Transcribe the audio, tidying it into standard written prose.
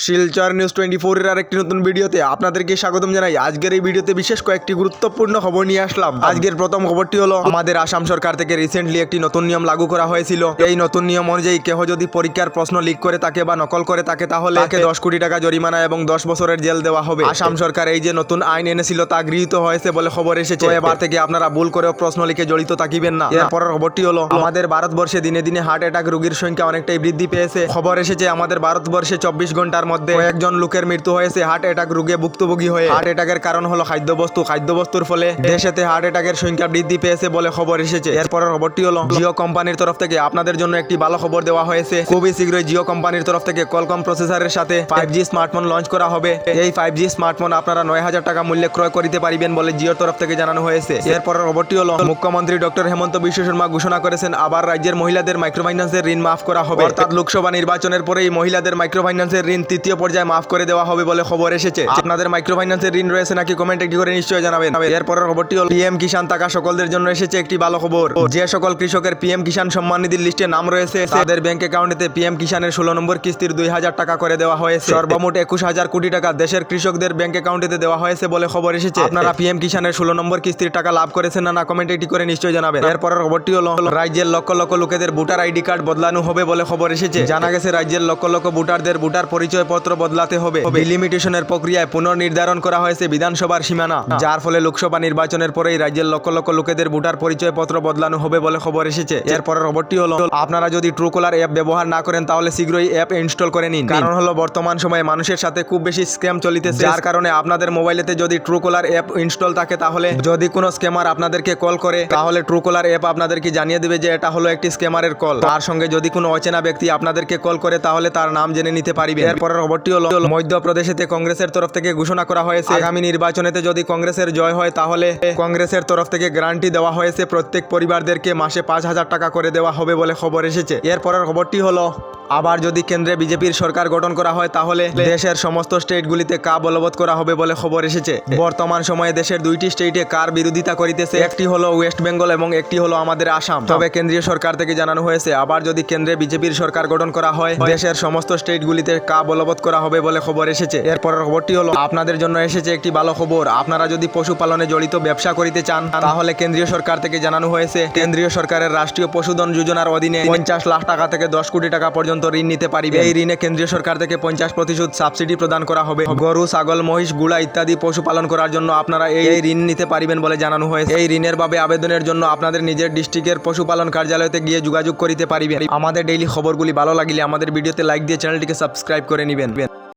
Silchar news 24 এর আরেকটি নতুন ভিডিওতে আপনাদেরকে স্বাগতম জানাই। আজকের এই ভিডিওতে বিশেষ কয়েকটি গুরুত্বপূর্ণ খবর নিয়ে আসলাম। আজকের প্রথম খবরটি হলো আমাদের আসাম সরকার থেকে রিসেন্টলি একটি নতুন নিয়ম লাগু করা হয়েছিল। এই নতুন নিয়ম অনুযায়ী কেহ যদি পরীক্ষার প্রশ্ন লিক করে থাকে বা নকল করে থাকে তাহলে তাকে 10 কোটি টাকা জরিমানা এবং 10 বছরের জেল দেওয়া হবে। আসাম সরকার এই যে নতুন আইন এনেছিল তা গৃহীত হয়েছে বলে খবর এসেছে। এবার থেকে আপনারা ভুল করেও প্রশ্ন লিখে জড়িত থাকিবেন না। এরপরের খবরটি হলো আমাদের ভারতবর্ষে দিনে দিনে হার্ট অ্যাটাক রোগীর সংখ্যা অনেকটাই বৃদ্ধি পেয়েছে। খবর এসেছে আমাদের ভারতবর্ষে 24 ঘন্টার মধ্যে কয়েকজন লোকের মৃত্যু হয়েছে হার্ট অ্যাটাক রোগে ভুক্তভোগী হয়ে। হার্ট অ্যাটাকের কারণ হলো খাদ্যবস্তুর ফলে দেশেতে হার্ট অ্যাটাকের সংখ্যা বৃদ্ধি পেয়েছে বলে খবর এসেছে। এরপরের খবরটি হলো জিও কোম্পানির তরফ থেকে আপনাদের জন্য একটি ভালো খবর দেওয়া হয়েছে। খুবই শীঘ্রই জিও কোম্পানির তরফ থেকে কোয়ালকম প্রসেসরের সাথে 5G স্মার্টফোন লঞ্চ করা হবে। এই 5G স্মার্টফোন আপনারা 9,000 টাকা মূল্যে ক্রয় করতে পারবেন বলে জিওর তরফ থেকে জানানো হয়েছে। এরপরের খবরটি হলো মুখ্যমন্ত্রী ডক্টর হেমন্ত বিশ্ব শর্মা ঘোষণা করেছেন আবার রাজ্যের মহিলাদের মাইক্রোফাইন্যান্সের ঋণ মাফ করা হবে। অর্থাৎ লোকসভা নির্বাচনের পরেই মহিলাদের মাইক্রোফাইন্যান্সের ঋণ তৃতীয় পর্যায়ে মাফ করে দেওয়া হবে বলে খবর এসেছে। আপনাদের মাইক্রোফাইন্যান্সের ঋণ রয়েছে নাকি কমেন্ট একটি করে নিশ্চয়ই জানাবেন। এরপরের খবরটি হলো পিএম কিষাণ টাকা সকলদের জন্য এসেছে একটি ভালো খবর। যে সকল কৃষকের পিএম কিষাণ সম্মান নিধির লিস্টে নাম রয়েছে তাদের ব্যাংক অ্যাকাউন্টে পিএম কিষাণের 16 নম্বর কিস্তির 2,000 টাকা করে দেওয়া হয়েছে। সর্বমোট 21,000 কোটি টাকা দেশের কৃষকদের ব্যাংক অ্যাকাউন্টে দেওয়া হয়েছে বলে খবর এসেছে। আপনারা পিএম কিষাণের 16 নম্বর কিস্তির টাকা লাভ করেছেন না কমেন্ট একটি করে নিশ্চয়ই জানাবেন। এরপরের খবরটি হলো রাজ্যের লক্ষ লক্ষ লোকেদের ভোটার আইডি কার্ড বদলানো হবে বলে খবর এসেছে। জানা গেছে রাজ্যের লক্ষ লক্ষ ভোটারদের ভোটার পরিচয় পত্র বদলাতে হবে। ডিলিমিটেশনের প্রক্রিয়ায় পুনর্নির্ধারণ করা হয়েছে বিধানসভার সীমানা, যার ফলে লোকসভা নির্বাচনের পরেই রাজ্যের লক্ষ লক্ষ লোকেদের ভোটার পরিচয় পত্র বদলানো হবে বলে খবর এসেছে। এরপরের খবরটি হলো আপনারা যদি ট্রুকলার অ্যাপ ব্যবহার না করেন তাহলে শীঘ্রই অ্যাপ ইনস্টল করে নিন। কারণ হলো বর্তমান সময়ে মানুষের সাথে খুব বেশি স্ক্যাম চলিতেছে, যার কারণে আপনাদের মোবাইলেতে যদি ট্রুকলার অ্যাপ ইনস্টল থাকে তাহলে যদি কোনো স্ক্যামার আপনাদেরকে কল করে তাহলে ট্রুকলার অ্যাপ আপনাদেরকে জানিয়ে দেবে যে এটা হলো একটি স্ক্যামারের কল। তার সঙ্গে যদি কোনো অচেনা ব্যক্তি আপনাদেরকে কল করে তাহলে তার নাম জেনে নিতে পারবে। এরপরের খবরটি হলো মধ্যপ্রদেশেতে কংগ্রেসের তরফ থেকে ঘোষণা করা হয়েছে আগামী নির্বাচনেতে যদি কংগ্রেসের জয় হয় তাহলে কংগ্রেসের তরফ থেকে গ্যারান্টি দেওয়া হয়েছে প্রত্যেক পরিবারদেরকে মাসে 5,000 টাকা করে দেওয়া হবে বলে খবর এসেছে। এরপরের খবরটি হলো আবার যদি কেন্দ্রে বিজেপির সরকার গঠন করা হয় তাহলে দেশের সমস্ত স্টেটগুলিতে কা বলবৎ করা হবে বলে খবর এসেছে। বর্তমান সময়ে দেশের দুইটি স্টেটে কার বিরোধিতা করিতেছে, একটি হলো ওয়েস্ট বেঙ্গল এবং একটি হলো আমাদের আসাম। তবে কেন্দ্রীয় সরকার থেকে জানানো হয়েছে আবার যদি কেন্দ্রে বিজেপির সরকার গঠন করা হয় দেশের সমস্ত স্টেটগুলিতে কা বলবৎ করা হবে বলে খবর এসেছে। এরপরের খবরটি হলো আপনাদের জন্য এসেছে একটি ভালো খবর। আপনারা যদি পশুপালনে জড়িত ব্যবসা করিতে চান তাহলে কেন্দ্রীয় সরকার থেকে জানানো হয়েছে কেন্দ্রীয় সরকারের রাষ্ট্রীয় পশুধন যোজনার অধীনে 50 লাখ টাকা থেকে 10 কোটি টাকা পর্যন্ত ঋণ নিতে পারিবে। এই ঋণে কেন্দ্রীয় সরকার থেকে 50% সাবসিডি প্রদান করা হবে। গরু, ছাগল, মহিষ, গুড়া ইত্যাদি পশুপালন করার জন্য আপনারা এই ঋণ নিতে পারিবেন বলে জানানো হয়েছে। এই ঋণের ভাবে আবেদনের জন্য আপনাদের নিজের ডিস্ট্রিক্টের পশুপালন কার্যালয়তে গিয়ে যোগাযোগ করিতে পারিবেন। আমাদের ডেইলি খবরগুলি ভালো লাগলে আমাদের ভিডিওতে লাইক দিয়ে চ্যানেলটিকে সাবস্ক্রাইব করে নেবেন।